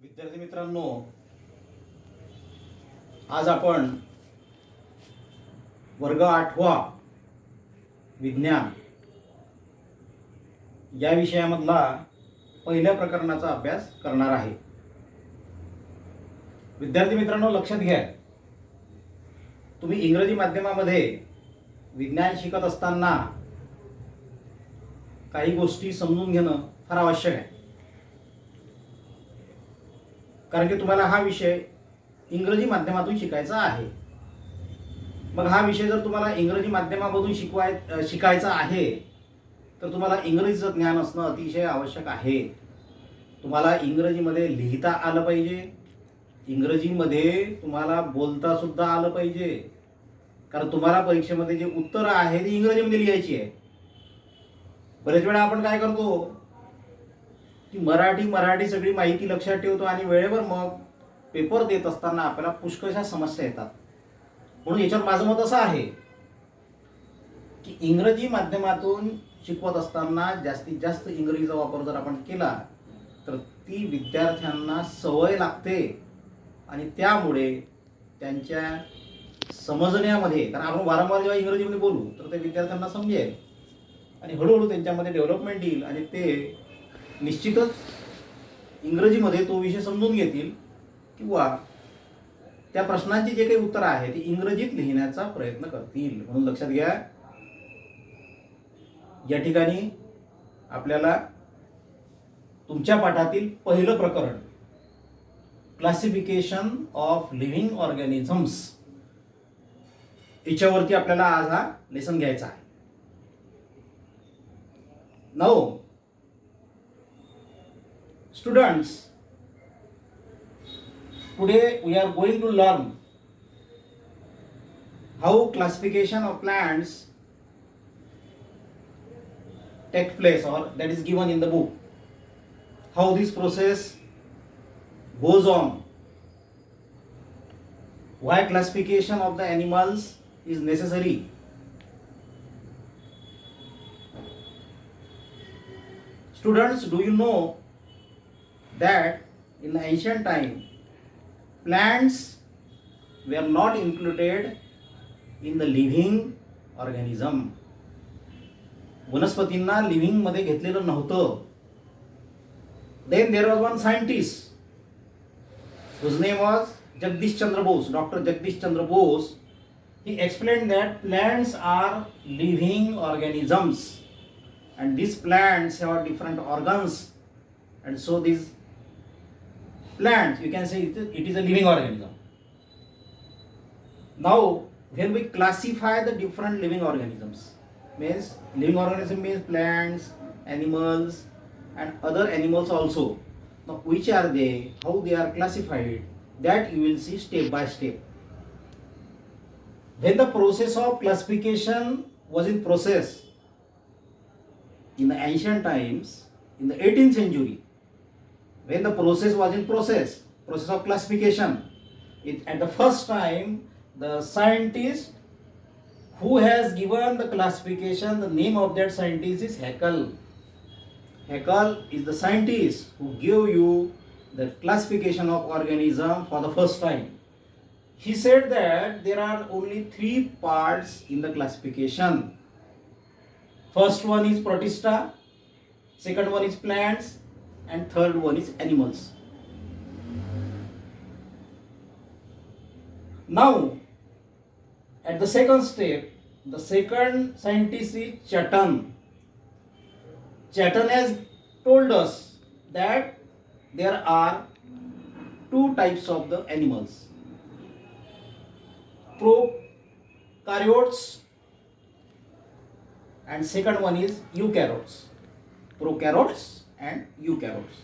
विद्यार्थी मित्रांनो, आज आपण वर्ग 8वा विज्ञान या विषयामधला पहिल्या प्रकरणाचा अभ्यास करणार आहे. विद्यार्थी मित्रांनो, लक्षात घ्या, तुम्ही इंग्रजी माध्यमामध्ये विज्ञान शिकत असताना काही गोष्टी समजून घेणं फार आवश्यक आहे. कारण की तुम्हाला हा विषय इंग्रजी माध्यमातून शिकायचा आहे. मग हा विषय जर तुम्हाला इंग्रजी माध्यमामधून शिकायचा आहे तर तुम्हाला इंग्रजीचं ज्ञान असणं अतिशय आवश्यक आहे. तुम्हाला इंग्रजीमध्ये लिहिता आलं पाहिजे, इंग्रजीमध्ये तुम्हाला बोलता सुद्धा आलं पाहिजे. कारण तुम्हाला परीक्षेमध्ये जे उत्तरं आहे ती इंग्रजीमध्ये लिहायची आहे. बरेच वेळा आपण काय करतो की मराठी सगळी माहिती लक्षात ठेवतो आणि वेळेवर मग पेपर देत असताना आपल्याला पुष्कळशा समस्या येतात. म्हणून याच्यावर माझं मत असं आहे की इंग्रजी माध्यमातून शिकवत असताना जास्तीत जास्त इंग्रजीचा वापर जर आपण केला तर ती विद्यार्थ्यांना सवय लागते आणि त्यामुळे त्यांच्या समजण्यामध्ये, कारण आपण वारंवार जेव्हा इंग्रजीमध्ये बोलू तर ते विद्यार्थ्यांना समजेल आणि हळूहळू त्यांच्यामध्ये डेव्हलपमेंट येईल आणि ते निश्चितच इंग्रजीमध्ये तो विषय समजून घेतील किंवा त्या प्रश्नांची जे काही उत्तरं आहे ती इंग्रजीत लिहिण्याचा प्रयत्न करतील. म्हणून लक्षात घ्या, या ठिकाणी आपल्याला तुमच्या पाठातील पहिलं प्रकरण क्लासिफिकेशन ऑफ लिव्हिंग ऑर्गॅनिझम्स याच्यावरती आपल्याला आज हा लेसन घ्यायचा आहे. Now students, today we are going to learn how classification of plants takes place, or that is given in the book. How this process goes on, why classification of the animals is necessary. Students, do you know that in the ancient time plants were not included in the living organism? वनस्पतींना living मध्ये घेतलेलं नव्हतं. Then there was one scientist whose name was Jagdish Chandra Bose, Dr. Jagdish Chandra Bose. He explained that plants are living organisms and these plants have different organs, and so these plants, you can say it is a living organism. Now when we classify the different living organisms, means living organism means plants, animals and other animals also. Now which are they, how they are classified, that you will see step by step. When the process of classification was in process in the ancient times, in the 18th century, when the process was in process of classification, at the first time the scientist who has given the classification, the name of that scientist is Haeckel. Haeckel is the scientist who gave you the classification of organism for the first time. He said that there are only 3 parts in the classification. First one is Protista, second one is plants, and third one is animals. Now at the second step, the second scientist is Chatton. Chatton has told us that there are 2 types of the animals: prokaryotes and second one is eukaryotes. Prokaryotes and eukaryotes.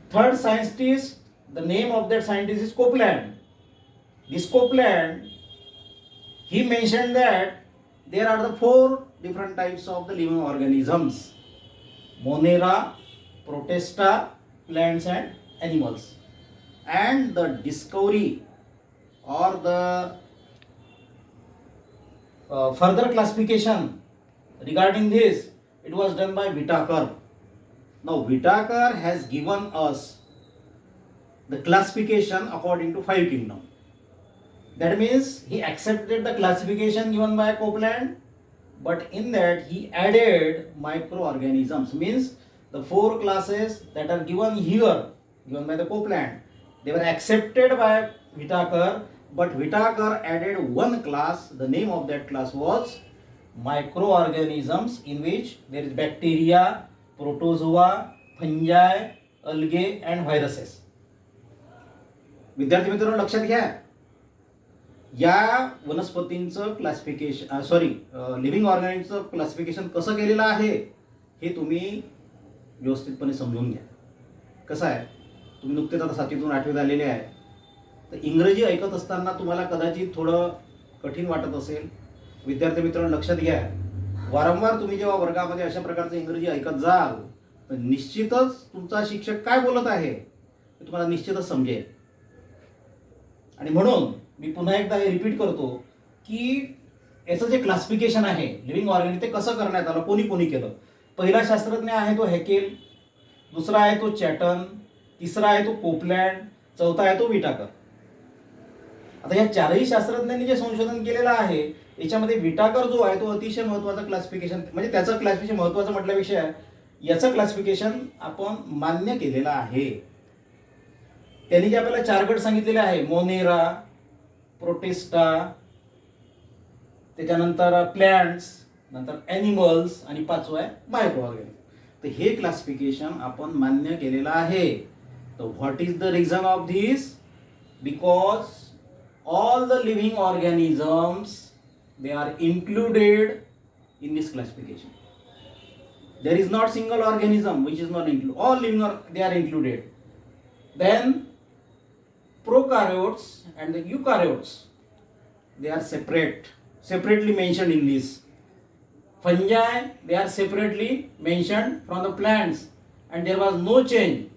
Third scientist, the name of that scientist is Copeland. This Copeland, he mentioned that there are the 4 different types of the living organisms: Monera, Protista, plants and animals. And the discovery or the further classification regarding this, it was done by Whittaker. Now Whittaker has given us the classification according to five kingdom. That means he accepted the classification given by Copeland, but in that he added microorganisms. Means the four classes that are given here, given by the Copeland, they were accepted by Whittaker, but Whittaker added one class. The name of that class was microorganisms, in which there is bacteria, protozoa, fungi, algae and viruses. विद्यार्थी मित्रांनो लक्षात घ्या, या वनस्पतींचं classification living ऑर्गॅनिजमचं classification कसं केलेलं आहे हे तुम्ही व्यवस्थितपणे समजून घ्या. कसं आहे, तुम्ही नुकतेच आता 7वीतून 8वीत आलेले आहे, तर इंग्रजी ऐकत असताना तुम्हाला कदाचित थोडं कठीण वाटत असेल. विद्यार्थी मित्रांनो लक्षात घ्या, वारंवार तुम्ही जेव्हा वर्गामध्ये अशा प्रकारचं इंग्रजी ऐकत जाल तर निश्चितच तुमचा शिक्षक काय बोलत आहे हे तुम्हाला निश्चितच समजेल. आणि म्हणून मी पुन्हा एकदा हे रिपीट करतो की याचं जे क्लासिफिकेशन आहे लिव्हिंग ऑर्गॅनिझम ते कसं करण्यात आलं, कोणी कोणी केलं. पहिला शास्त्रज्ञ आहे तो हॅकेल, दुसरा आहे तो चॅटन, तिसरा आहे तो कोपलँड, चौथा आहे तो विटाकर. आता या चारही शास्त्रज्ञांनी जे संशोधन केलेलं आहे याच्यामध्ये विटाकर जो आहे तो अतिशय महत्त्वाचा क्लासिफिकेशन, म्हणजे त्याचं क्लासिफिकेशन महत्त्वाचं म्हटल्याविषयी याचं क्लासिफिकेशन आपण मान्य केलेलं आहे. त्यांनी जे आपल्याला 4 गट सांगितलेले आहे, मोनेरा, प्रोटिस्टा, त्याच्यानंतर प्लॅन्ट्स, नंतर ॲनिमल्स आणि 5वं आहे मायक्रो ऑर्गॅनिझम. तर हे क्लासिफिकेशन आपण मान्य केलेलं आहे. तर what is the reason of this? Because all the living organisms they are included in this classification. There is not single organism which is not included. All living they are included. Then prokaryotes and the eukaryotes, they are separately mentioned in this. Fungi, they are separately mentioned from the plants, and there was no change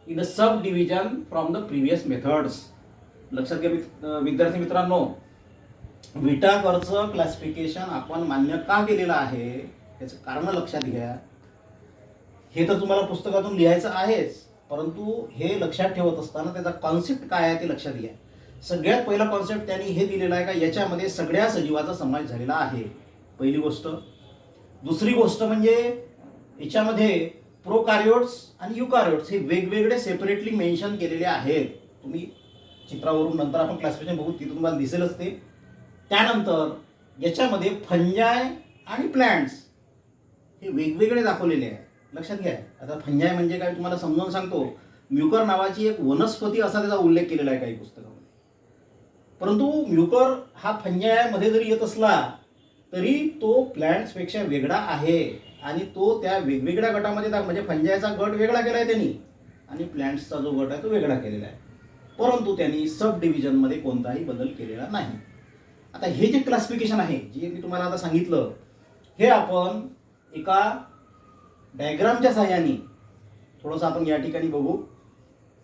in the subdivision from the previous methods. लक्षात घ्या विद्यार्थी मित्रांनो, विटाकरचं classification आपण मान्य का केलेलं आहे त्याचं कारण लक्षात घ्या. हे तर तुम्हाला पुस्तकातून लिहायचं आहेच, परंतु हे लक्षात ठेवत असताना त्याचा कॉन्सेप्ट काय आहे ते लक्षात घ्या. सगळ्यात पहिला कॉन्सेप्ट त्यांनी हे दिलेला आहे का याच्यामध्ये सगळ्या सजीवाचा समावेश झालेला आहे, पहिली गोष्ट. दुसरी गोष्ट म्हणजे याच्यामध्ये प्रोकार्योट्स आणि युकार्योट्स हे वेगवेगळे सेपरेटली मेन्शन केलेले आहेत. तुम्ही चित्रावरून नंतर आपण क्लासिफिकेशन बघू, तिथून तुम्हाला दिसेलच ते. त्यानंतर याच्यामध्ये फंजाय आणि प्लॅन्ट्स हे वेगवेगळे दाखवलेले आहे. लक्षात घ्या. आता फंजाय म्हणजे काय तुम्हाला समजावून सांगतो. म्युकर नावाची एक वनस्पती असा त्याचा उल्लेख केलेला आहे काही पुस्तकामध्ये, परंतु म्युकर हा फंजायमध्ये जरी येत असला तरी तो प्लॅन्ट्सपेक्षा वेगळा आहे आणि तो त्या वेगवेगळ्या गटामध्ये म्हणजे फंजायचा गट वेगळा केला आहे त्यांनी आणि प्लॅन्ट्सचा जो गट आहे तो वेगळा केलेला आहे, परंतु त्यांनी सब डिव्हिजनमध्ये कोणताही बदल केलेला नाही. आता हे जे क्लासिफिकेशन आहे जे मी तुम्हाला आता सांगितलं हे आपण एका डायग्रामच्या सहाय्याने थोडंसं आपण या ठिकाणी बघू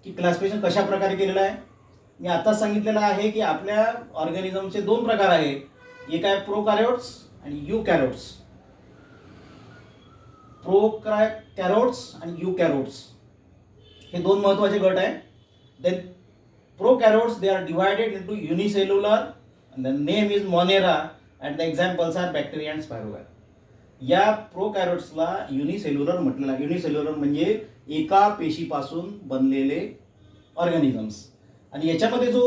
की क्लासिफिकेशन कशा प्रकारे केलेलं आहे. मी आताच सांगितलेलं आहे की आपल्या ऑर्गॅनिझमचे 2 प्रकार आहेत, एक आहे प्रोकॅरियोट्स आणि युकॅरियोट्स. प्रोकॅरियोट्स आणि युकॅरियोट्स हे 2 महत्त्वाचे गट आहेत. Then prokaryotes they are divided into unicellular and the name is monera and the examples are bacteria and spirogyra. या प्रोकॅरियोट्सला युनिसेल्युलर म्हटलेलं आहे. युनिसेल्युलर म्हणजे एका पेशीपासून बनलेले ऑर्गॅनिझम्स. आणि याच्यामध्ये जो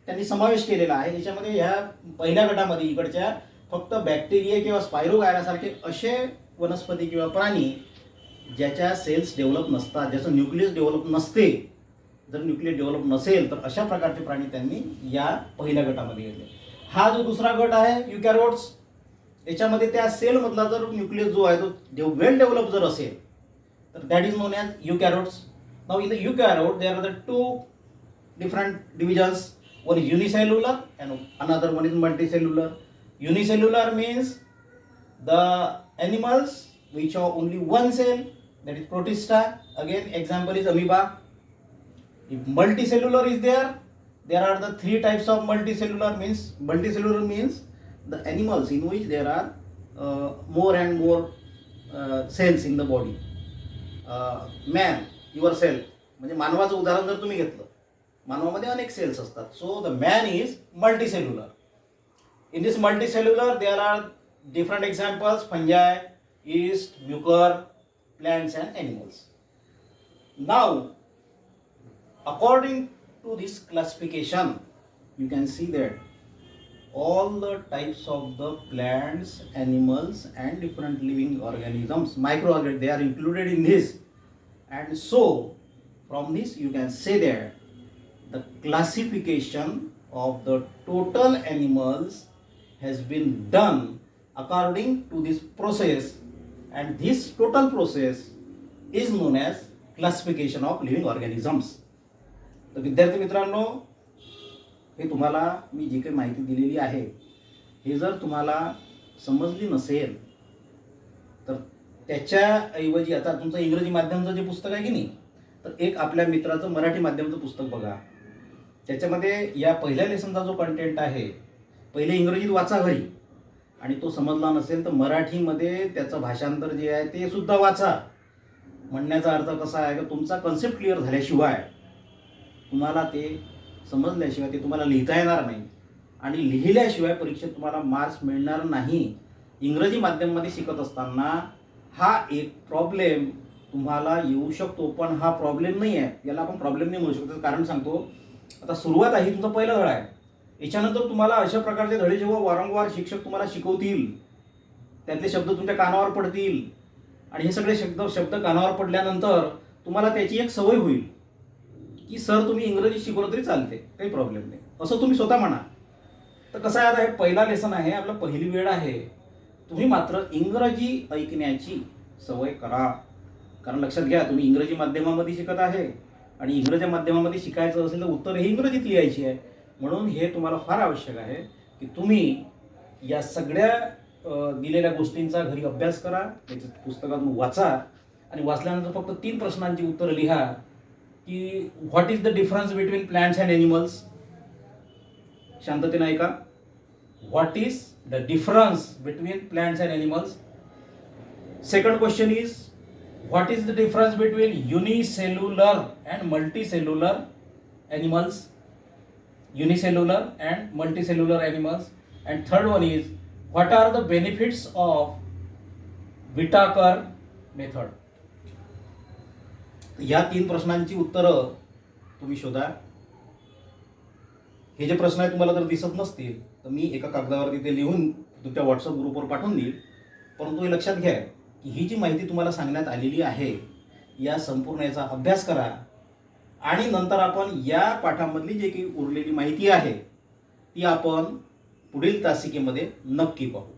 त्यांनी समावेश केलेला आहे याच्यामध्ये ह्या पहिल्या गटामध्ये इकडच्या फक्त बॅक्टेरिया किंवा स्पायरोगायरासारखे असे वनस्पती किंवा प्राणी ज्याच्या सेल्स डेव्हलप नसतात, ज्याचं न्यूक्लियस डेव्हलप नसते. जर न्यूक्लियस डेव्हलप नसेल तर अशा प्रकारचे प्राणी त्यांनी या पहिल्या गटामध्ये घेतले. हा जो दुसरा गट आहे युकॅरियोट्स, याच्यामध्ये त्या सेलमधला जर न्यूक्लियस जो आहे तो वेल डेव्हलप जर असेल तर that is known as eukaryotes. Now in the eukaryote there are the 2 different divisions. One is unicellular and another one is multicellular. Unicellular means the animals which have only one cell, that is protista. Again example is amoeba. If multicellular is there, there are the 3 types of multicellular. Means the animals in which there are more and more cells in the body. Man, your cell म्हणजे मानवाचं उदाहरण जर तुम्ही घेतलं मानवामध्ये अनेक cells असतात. So the man is multicellular. In this multicellular there are different examples: fungi, yeast, mucor, plants and animals. Now, according to this classification, you can see that all the types of the plants, animals and different living organisms, microorganisms, they are included in this. And so, from this you can say that the classification of the total animals has been done according to this process, and this total process is known as classification of living organisms. तर विद्यार्थी मित्रांनो, हे तुम्हाला मी जी काही माहिती दिलेली आहे, हे जर तुम्हाला समजली नसेल तर त्याच्याऐवजी आता तुमचं इंग्रजी माध्यमाचं जे पुस्तक आहे की नाही, तर एक आपल्या मित्राचं मराठी माध्यमाचं पुस्तक बघा. त्याच्यामध्ये या पहिल्या लेसनचा जो कंटेंट आहे, पहिले इंग्रजीत वाचा घरी, आणि तो समजला नसेल तर मराठीमध्ये त्याचं भाषांतर जे आहे ते सुद्धा वाचा. म्हणण्याचा अर्थ कसा आहे की तुमचा कन्सेप्ट क्लिअर झाल्याशिवाय तुम्हाला ते समजल्याशिवाय ते तुम्हाला लिहिता येणार नाही, आणि लिहिल्याशिवाय परीक्षेत तुम्हाला मार्क्स मिळणार नाही. इंग्रजी माध्यमामध्ये शिकत असताना हा एक प्रॉब्लेम तुम्हाला येऊ शकतो, पण हा प्रॉब्लेम नाही आहे. याला आपण प्रॉब्लेम नाही म्हणू शकतो. कारण सांगतो, आता सुरुवात आहे, तुमचा पहिला धडा आहे. याच्यानंतर तुम्हाला अशा प्रकारचे धडे जेव्हा वारंवार शिक्षक तुम्हाला शिकवतील, त्यातले शब्द तुमच्या कानावर पडतील, आणि हे सगळे शब्द कानावर पडल्यानंतर तुम्हाला त्याची एक सवय होईल की सर तुम्ही इंग्रजी शिकवलं तरी चालते, काही प्रॉब्लेम नाही, असं तुम्ही स्वतः म्हणा. तर कसं आहे, आता हे पहिला लेसन आहे, आपला पहिली वेळ आहे. तुम्ही मात्र इंग्रजी ऐकण्याची सवय करा. कारण लक्षात घ्या, तुम्ही इंग्रजी माध्यमामध्ये शिकत आहे, आणि इंग्रजी माध्यमामध्ये शिकायचं असेल तर उत्तर हे इंग्रजीत लिहायची आहे. म्हणून हे तुम्हाला फार आवश्यक आहे की तुम्ही या सगळ्या दिलेल्या गोष्टींचा घरी अभ्यास करा, त्याच्या पुस्तकातून वाचा, आणि वाचल्यानंतर फक्त 3 प्रश्नांची उत्तरं लिहा की what is the difference between plants and animals. शांततेने ऐका. What is the difference between plants and animals. Second question is what is the difference between unicellular and multicellular animals. Unicellular and multicellular animals. And third one is what are the benefits of Whittaker method. या 3 प्रश्नांची उत्तरं तुम्ही शोधा. हे जे प्रश्न आहेत तुम्हाला जर दिसत नसतील तर मी एका कागदावर तिथे लिहून तुमच्या व्हॉट्सअप ग्रुपवर पाठवून देईल. परंतु हे लक्षात घ्या की ही जी माहिती तुम्हाला सांगण्यात आलेली आहे, या संपूर्ण याचा अभ्यास करा, आणि नंतर आपण या पाठामधली जी काही उरलेली माहिती आहे ती आपण पुढील तासिकेमध्ये नक्की पाहू.